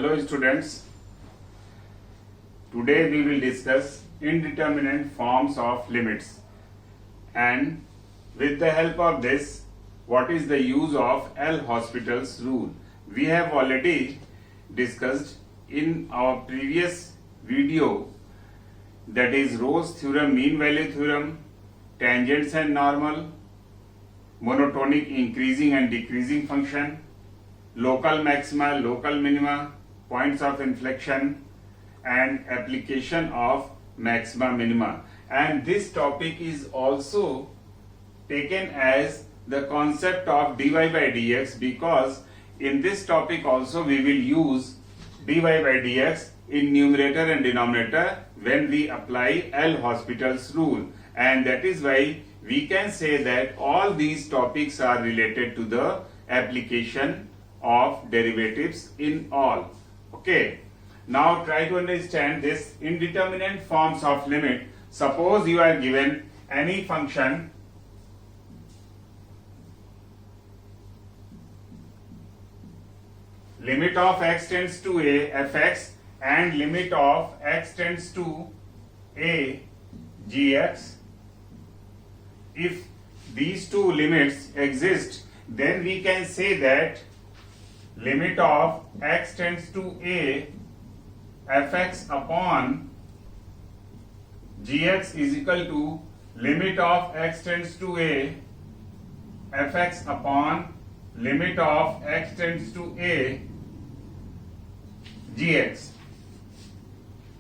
Hello students, today we will discuss indeterminate forms of limits, and with the help of this, what is the use of L'Hospital's rule. We have already discussed in our previous video, that is Rolle's theorem, mean value theorem, tangents and normal, monotonic increasing and decreasing function, local maxima, local minima, points of inflection, and application of maxima minima. And this topic is also taken as the concept of dy by dx, because in this topic also we will use dy by dx in numerator and denominator when we apply L'Hospital's rule, and that is why we can say that all these topics are related to the application of derivatives in all. Okay, now try to understand this indeterminate forms of limit. Suppose you are given any function limit of x tends to a fx and limit of x tends to a gx. If these two limits exist, then we can say that limit of x tends to a fx upon gx is equal to limit of x tends to a fx upon limit of x tends to a gx.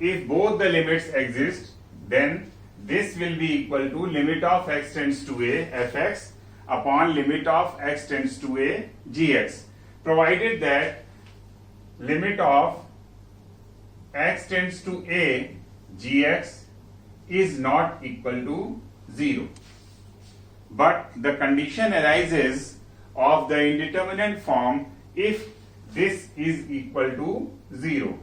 If both the limits exist, then this will be equal to limit of x tends to a fx upon limit of x tends to a gx, provided that limit of x tends to a gx is not equal to 0. But the condition arises of the indeterminate form if this is equal to 0.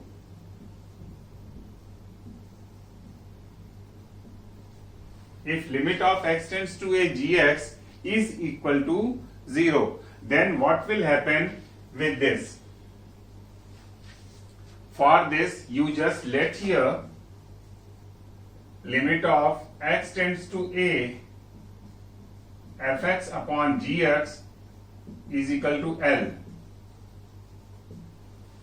If limit of x tends to a gx is equal to 0, then what will happen with this? For this, you just let here limit of x tends to a fx upon gx is equal to L.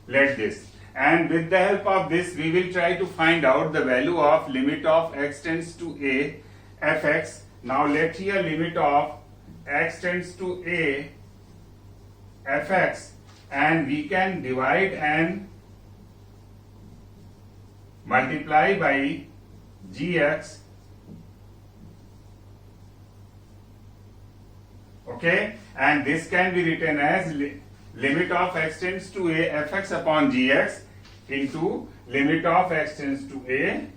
Let this, and with the help of this we will try to find out the value of limit of x tends to a fx. Now let here limit of x tends to a fx, and we can divide and multiply by gx. Okay, and this can be written as limit of x tends to a fx upon gx into limit of x tends to a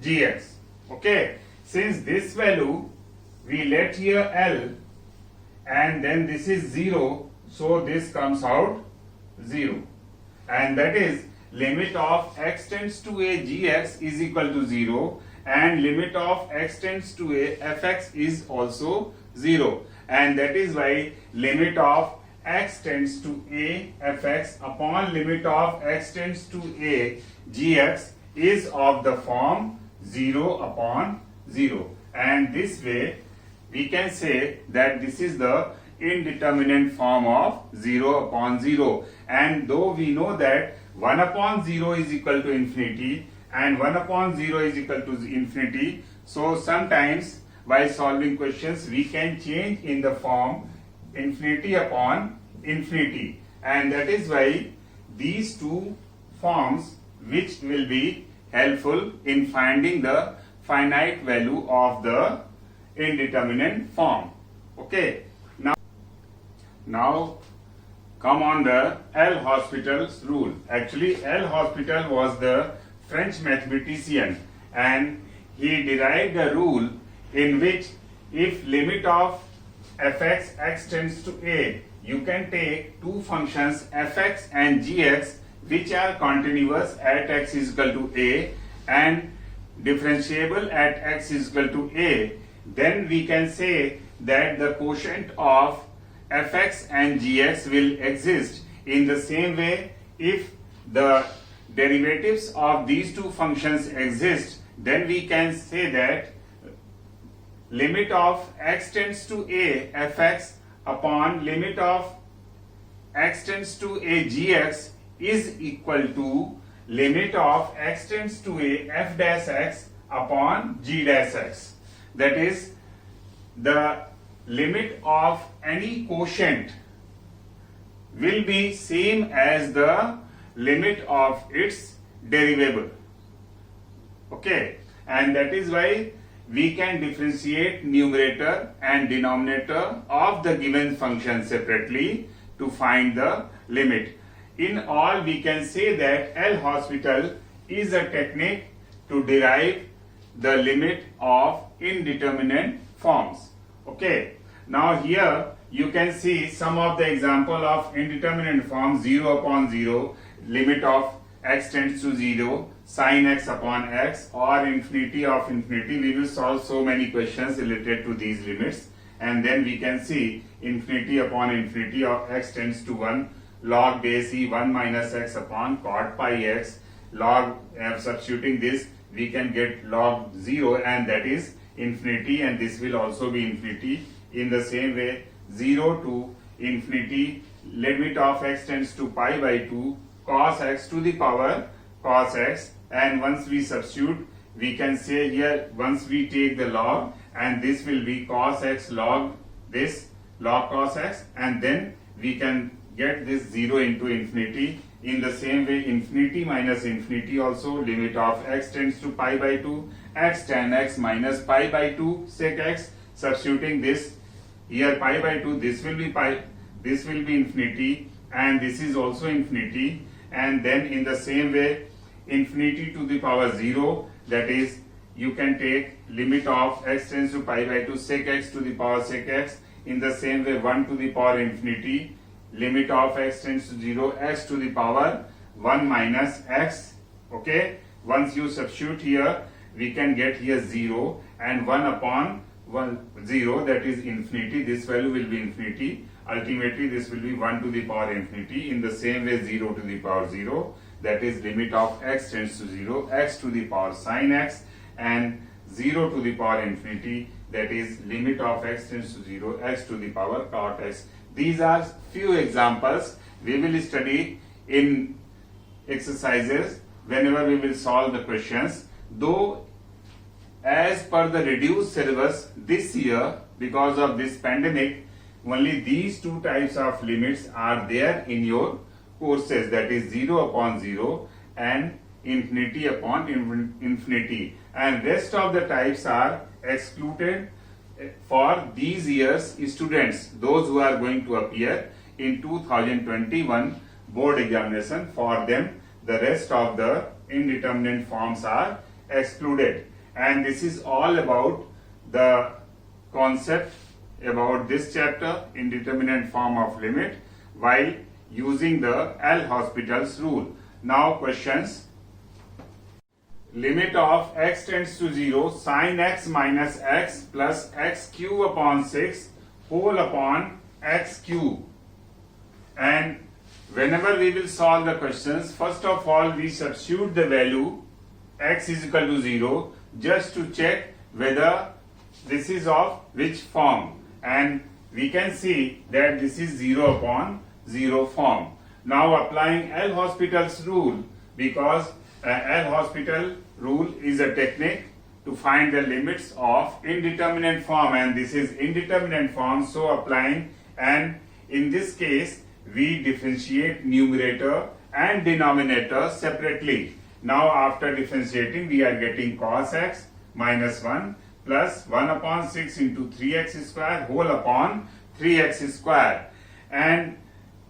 gx. Okay, since this value we let here L, and then this is 0, so this comes out 0, and that is limit of x tends to a gx is equal to 0, and limit of x tends to a fx is also 0, and that is why limit of x tends to a fx upon limit of x tends to a gx is of the form 0 upon 0, and this way we can say that this is the indeterminate form of 0 upon 0. And though we know that 1 upon 0 is equal to infinity and 1 upon 0 is equal to infinity, so sometimes while solving questions we can change in the form infinity upon infinity, and that is why these two forms which will be helpful in finding the finite value of the indeterminate form. Okay, now come on the L'Hospital's rule. Actually, L'Hospital was the French mathematician, and he derived a rule in which if limit of fx x tends to a, you can take two functions fx and gx which are continuous at x is equal to a and differentiable at x is equal to a, then we can say that the quotient of fx and gx will exist In the same way, if the derivatives of these two functions exist, then we can say that limit of x tends to a fx upon limit of x tends to a gx is equal to limit of x tends to a f dash x upon g dash x. That is, the limit of any quotient will be same as the limit of its derivable. Okay, and that is why we can differentiate numerator and denominator of the given function separately to find the limit. In all, we can say that L'Hospital is a technique to derive the limit of indeterminate forms. Okay, now here you can see some of the example of indeterminate form: 0 upon 0, limit of x tends to 0, sin x upon x, or infinity of infinity. We will solve so many questions related to these limits, and then we can see infinity upon infinity of x tends to 1, log base e 1 minus x upon cot pi x, log, substituting this we can get log 0, and that is infinity, and this will also be infinity. In the same way, 0 to infinity, limit of x tends to pi by 2 cos x to the power cos x, and once we substitute, we can say here, once we take the log, and this will be cos x log this log cos x, and then we can get this 0 into infinity. In the same way, infinity minus infinity also, limit of x tends to pi by 2, x tan x minus pi by 2 sec x, substituting this here pi by 2, this will be pi, this will be infinity, and this is also infinity. And then in the same way, infinity to the power 0, that is, you can take limit of x tends to pi by 2 sec x to the power sec x. In the same way, 1 to the power infinity, limit of x tends to 0, x to the power 1 minus x. Okay, once you substitute here, we can get here 0, and 1 upon 0, that is infinity. This value will be infinity. Ultimately, this will be 1 to the power infinity. In the same way, 0 to the power 0, that is limit of x tends to 0, x to the power sin x, and 0 to the power infinity, that is limit of x tends to 0, x to the power cot x. These are few examples we will study in exercises whenever we will solve the questions. Though as per the reduced syllabus this year, because of this pandemic, only these two types of limits are there in your courses, that is 0 upon 0 and infinity upon infinity, and rest of the types are excluded for these years students, those who are going to appear in 2021 board examination. For them, the rest of the indeterminate forms are excluded. And this is all about the concept about this chapter, indeterminate form of limit, while using the L'Hospital's rule. Now questions. Limit of x tends to 0, sin x minus x plus x cube upon 6 whole upon x cube. And whenever we will solve the questions, first of all we substitute the value x is equal to 0 just to check whether this is of which form, and we can see that this is 0 upon 0 form. Now applying L'Hospital's rule, because L'Hospital rule is a technique to find the limits of indeterminate form, and this is indeterminate form, so applying, and in this case we differentiate numerator and denominator separately. Now after differentiating, we are getting cos x minus 1 plus 1 upon 6 into 3x square whole upon 3x square, and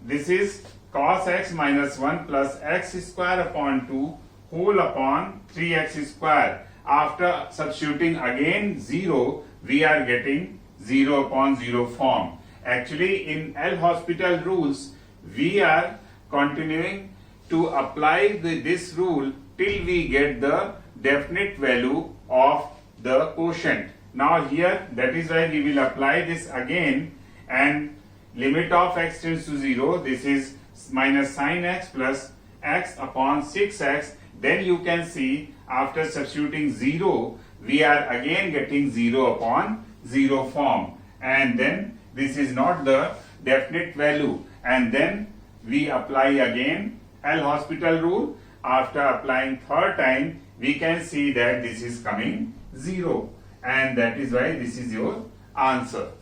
this is cos x minus 1 plus x square upon 2 whole upon 3x square. After substituting again 0, we are getting 0 upon 0 form. Actually, in L'Hospital rules, we are continuing to apply this rule till we get the definite value of the quotient. Now here, that is why we will apply this again, and limit of x tends to 0, this is minus sin x plus x upon 6x. Then you can see after substituting 0, we are again getting 0 upon 0 form, and then this is not the definite value, and then we apply again L'Hospital rule. After applying third time, we can see that this is coming 0, and that is why this is your answer.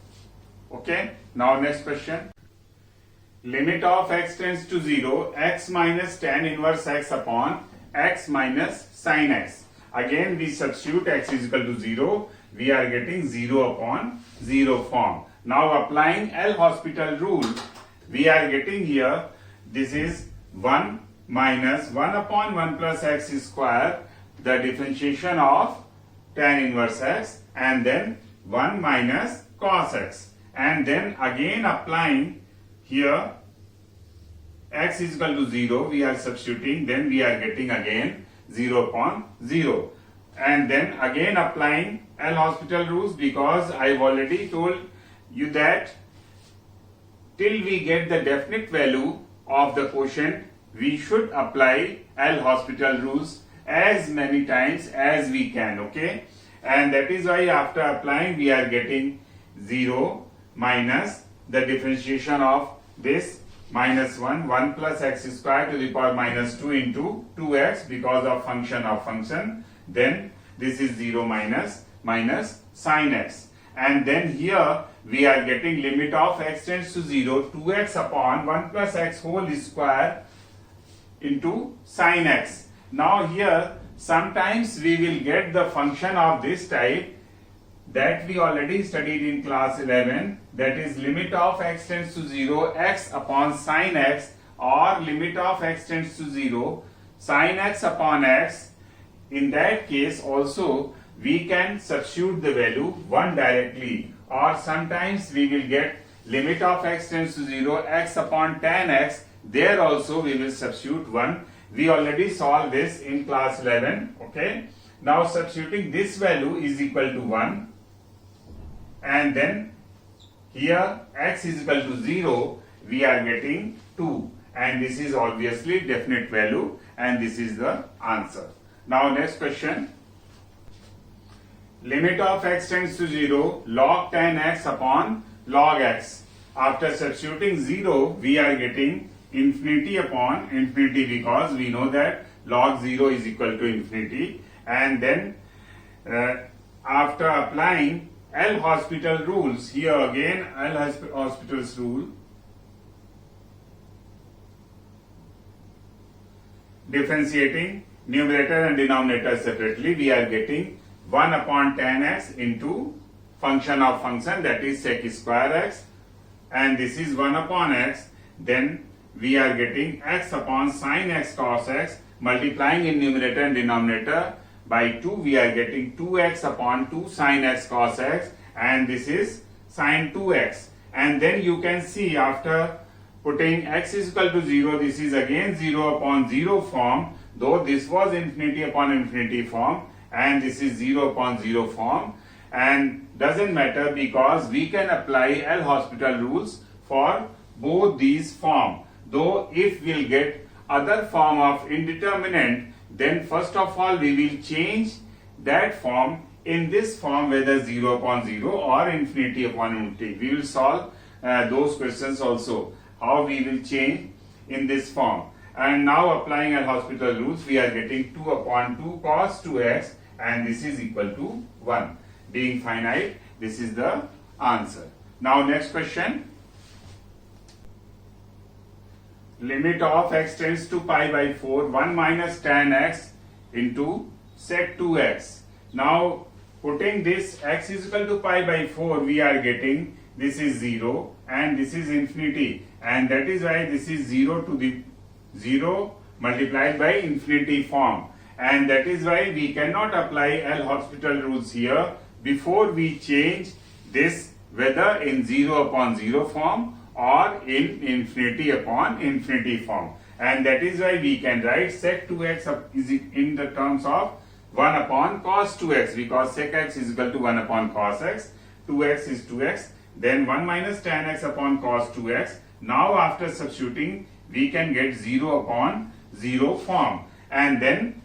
Okay, now next question. Limit of x tends to 0, x minus tan inverse x upon x minus sin x. Again we substitute x is equal to 0, we are getting 0 upon 0 form. Now applying L'Hospital rule, we are getting here, this is 1 minus 1 upon 1 plus x square, the differentiation of tan inverse x, and then 1 minus cos x, and then again applying here x is equal to 0, we are substituting, then we are getting again 0 upon 0, and then again applying L'Hospital rules, because I have already told you that till we get the definite value of the quotient, we should apply L'Hospital rules as many times as we can. Okay, and that is why after applying we are getting 0 minus the differentiation of this minus 1 plus x square to the power minus 2 into 2x because of function of function. Then this is 0 minus sin x, and then here we are getting limit of x tends to 0, 2x upon 1 plus x whole square into sin x. Now here sometimes we will get the function of this type that we already studied in class 11, that is limit of x tends to 0, x upon sin x, or limit of x tends to 0, sin x upon x. In that case also we can substitute the value 1 directly, or sometimes we will get limit of x tends to 0, x upon tan x. There also we will substitute 1. We already solved this in class 11. Okay, now substituting this value is equal to 1, and then here x is equal to 0, we are getting 2, and this is obviously definite value, and this is the answer. Now next question. Limit of x tends to 0, log tan x upon log x. After substituting 0, we are getting infinity upon infinity, because we know that log 0 is equal to infinity, and then after applying L'Hospital rules, here again L'Hospital's rule, differentiating numerator and denominator separately, we are getting 1 upon tan x into function of function, that is sec square x, and this is 1 upon x. Then we are getting x upon sin x cos x, multiplying in numerator and denominator by 2, we are getting 2x upon 2 sin x cos x, and this is sin 2x. And then you can see after putting x is equal to 0, this is again 0 upon 0 form, though this was infinity upon infinity form, and this is 0 upon 0 form, and doesn't matter because we can apply L'Hospital rules for both these form. Though if we'll get other form of indeterminate, then first of all we will change that form in this form, whether 0 upon 0 or infinity upon infinity. We will solve those questions also, how we will change in this form. And now applying L'Hospital rules, we are getting 2 upon 2 cos 2x, and this is equal to 1. Being finite, this is the answer. Now next question. Limit of x tends to pi by 4, 1 minus tan x into sec 2x. Now putting this x is equal to pi by 4, we are getting this is 0 and this is infinity, and that is why this is 0 to the 0 multiplied by infinity form, and that is why we cannot apply L'Hospital rules here before we change this, whether in 0 upon 0 form or in infinity upon infinity form, and that is why we can write sec 2x is in the terms of 1 upon cos 2x, because sec x is equal to 1 upon cos x, 2x is 2x, then 1 minus tan x upon cos 2x. Now after substituting we can get 0 upon 0 form. And then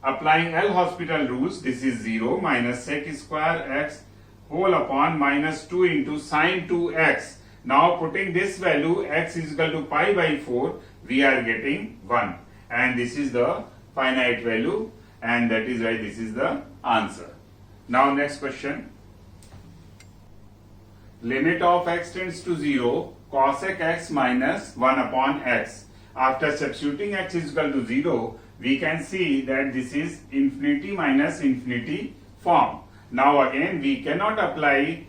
applying L'Hospital rules, this is 0 minus sec square x whole upon minus 2 into sine 2x. Now putting this value x is equal to pi by 4, we are getting 1. And this is the finite value, and that is why this is the answer. Now next question. Limit of x tends to 0, cosec x minus 1 upon x. After substituting x is equal to 0, we can see that this is infinity minus infinity form. Now again we cannot apply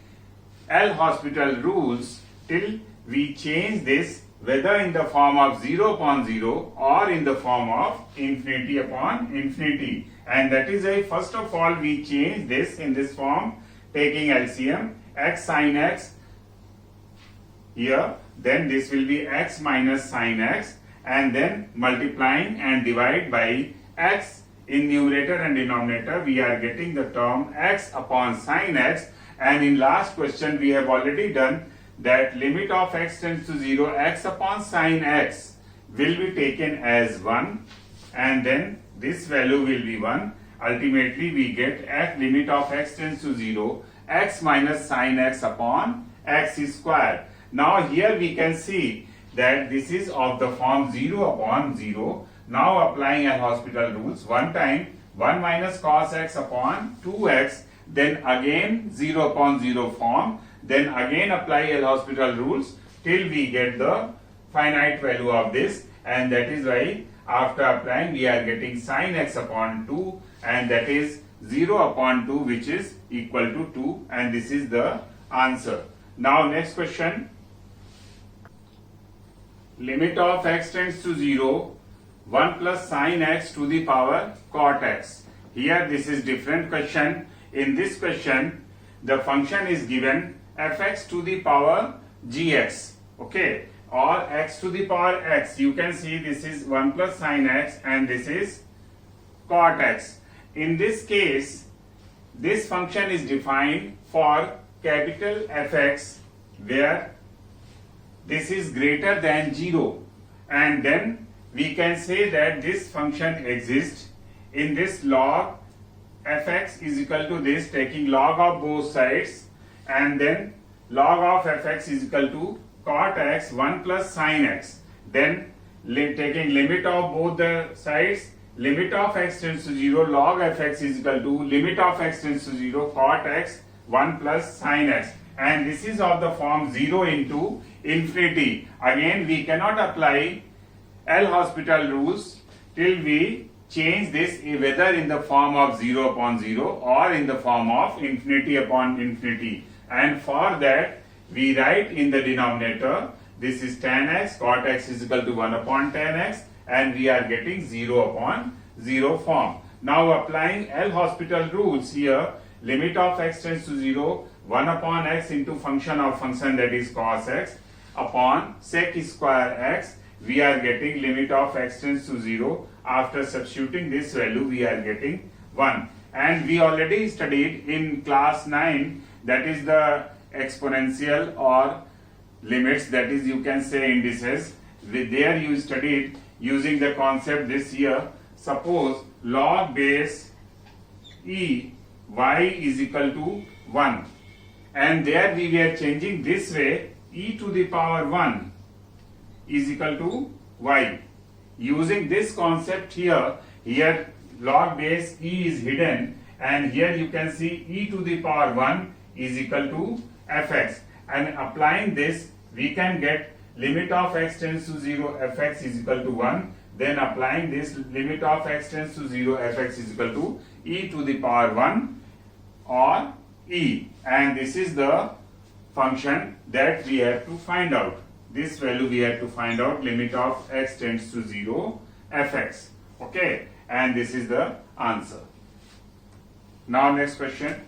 L'Hospital rules till we change this whether in the form of 0 upon 0 or in the form of infinity upon infinity. And that is why first of all we change this in this form, taking LCM x sin x here, then this will be x minus sin x, and then multiplying and divide by x in numerator and denominator, we are getting the term x upon sin x. And in last question we have already done that limit of x tends to 0, x upon sin x will be taken as 1, and then this value will be 1. Ultimately we get x limit of x tends to 0, x minus sin x upon x square. Now here we can see that this is of the form 0 upon 0. Now applying L'Hospital rules, one time 1 minus cos x upon 2x, then again 0 upon 0 form, then again apply L'Hospital rules till we get the finite value of this, and that is why after applying we are getting sin x upon 2, and that is 0 upon 2, which is equal to 2, and this is the answer. Now next question. Limit of x tends to 0, 1 plus sin x to the power cot x. Here this is different question. In this question the function is given fx to the power gx, okay, or x to the power x. You can see this is 1 plus sin x and this is cot x. In this case this function is defined for capital Fx where this is greater than 0, and then we can say that this function exists in this log fx is equal to this, taking log of both sides, and then log of fx is equal to cot x 1 plus sin x, then taking limit of both the sides, limit of x tends to 0, log fx is equal to limit of x tends to 0, cot x 1 plus sin x, and this is of the form 0 into infinity. Again we cannot apply L'Hospital rules till we change this whether in the form of 0 upon 0 or in the form of infinity upon infinity, and for that we write in the denominator this is tan x, cot x is equal to 1 upon tan x, and we are getting 0 upon 0 form. Now applying L'Hospital rules here, limit of x tends to 0, 1 upon x into function of function that is cos x upon sec square x, we are getting limit of x tends to 0. After substituting this value we are getting 1, and we already studied in class 9, that is the exponential or limits, that is you can say indices. There you studied using the concept this year. Suppose log base e y is equal to 1, and there we were changing this way, e to the power 1 is equal to y. Using this concept here log base e is hidden, and here you can see e to the power 1 is equal to fx, and applying this we can get limit of x tends to 0, fx is equal to 1, then applying this limit of x tends to 0, fx is equal to e to the power 1 or e, and this is the function that we have to find out. This value we have to find out, limit of x tends to 0, fx, okay, and this is the answer. Now next question.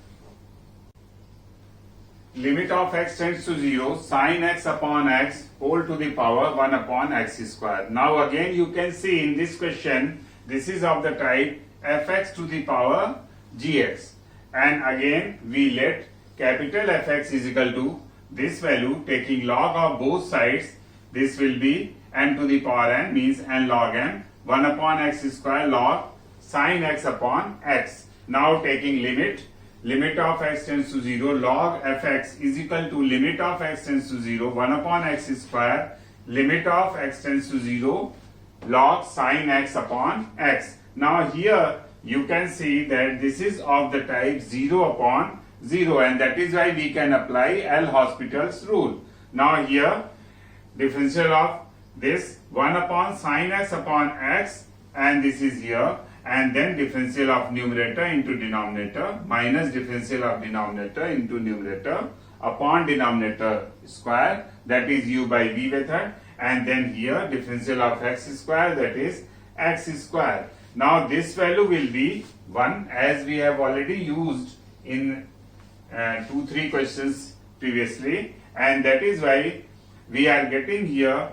Limit of x tends to 0, sin x upon x whole to the power 1 upon x square. Now again you can see in this question, this is of the type fx to the power gx, and again we let capital Fx is equal to this value, taking log of both sides, this will be n to the power n means n log n, 1 upon x square log sin x upon x. Now taking limit of x tends to 0, log fx is equal to limit of x tends to 0, 1 upon x square, limit of x tends to 0, log sin x upon x. Now here you can see that this is of the type 0 upon 0, and that is why we can apply L'Hospital's rule. Now here differential of this 1 upon sin x upon x, and this is here, and then differential of numerator into denominator minus differential of denominator into numerator upon denominator square, that is u by v method, and then here differential of x square, that is x square. Now this value will be 1, as we have already used in 2-3 questions previously, and that is why we are getting here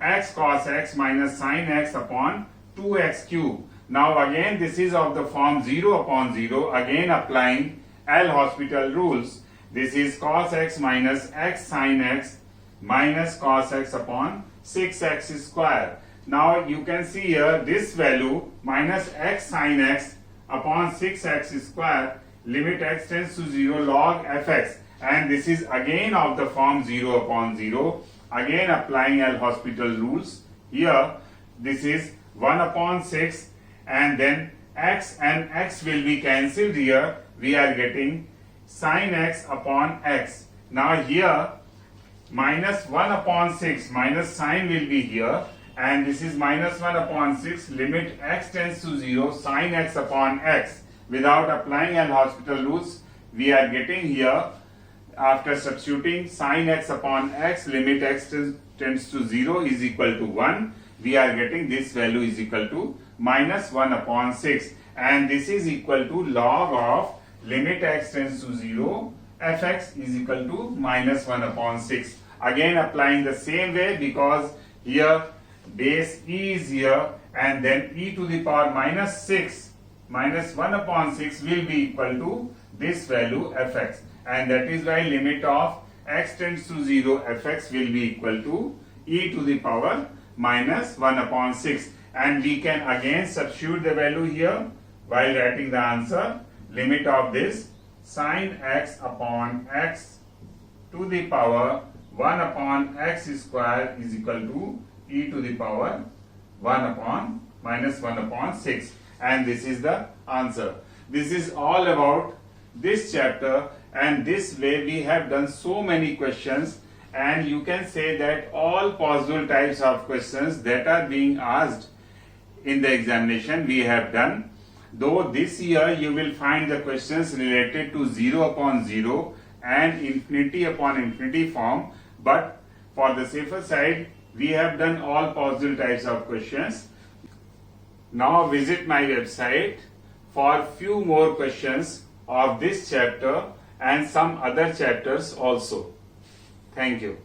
x cos x minus sin x upon 2x cube. Now again this is of the form 0 upon 0, again applying L'Hospital rules. This is cos x minus x sin x minus cos x upon 6x square. Now you can see here this value minus x sin x upon 6x square, limit x tends to 0 log fx, and this is again of the form 0 upon 0, again applying L'Hospital rules. Here this is 1 upon 6, and then x and x will be cancelled here, we are getting sin x upon x. Now here minus 1 upon 6 minus sin will be here, and this is minus 1 upon 6, limit x tends to 0 sin x upon x. Without applying L'Hospital rules, we are getting here, after substituting sin x upon x, limit x tends to 0 is equal to 1, we are getting this value is equal to minus 1 upon 6, and this is equal to log of limit x tends to 0 fx is equal to minus 1 upon 6. Again applying the same way, because here base e is here, and then e to the power minus 6 minus 1 upon 6 will be equal to this value fx, and that is why limit of x tends to 0 fx will be equal to e to the power minus 1 upon 6, and we can again substitute the value here while writing the answer. Limit of this sin x upon x to the power 1 upon x square is equal to e to the power 1 upon minus 1 upon 6, and this is the answer. This is all about this chapter, and this way we have done so many questions, and you can say that all possible types of questions that are being asked in the examination we have done. Though this year you will find the questions related to 0 upon 0 and infinity upon infinity form, but for the safer side we have done all possible types of questions. Now visit my website for few more questions of this chapter and some other chapters also. Thank you.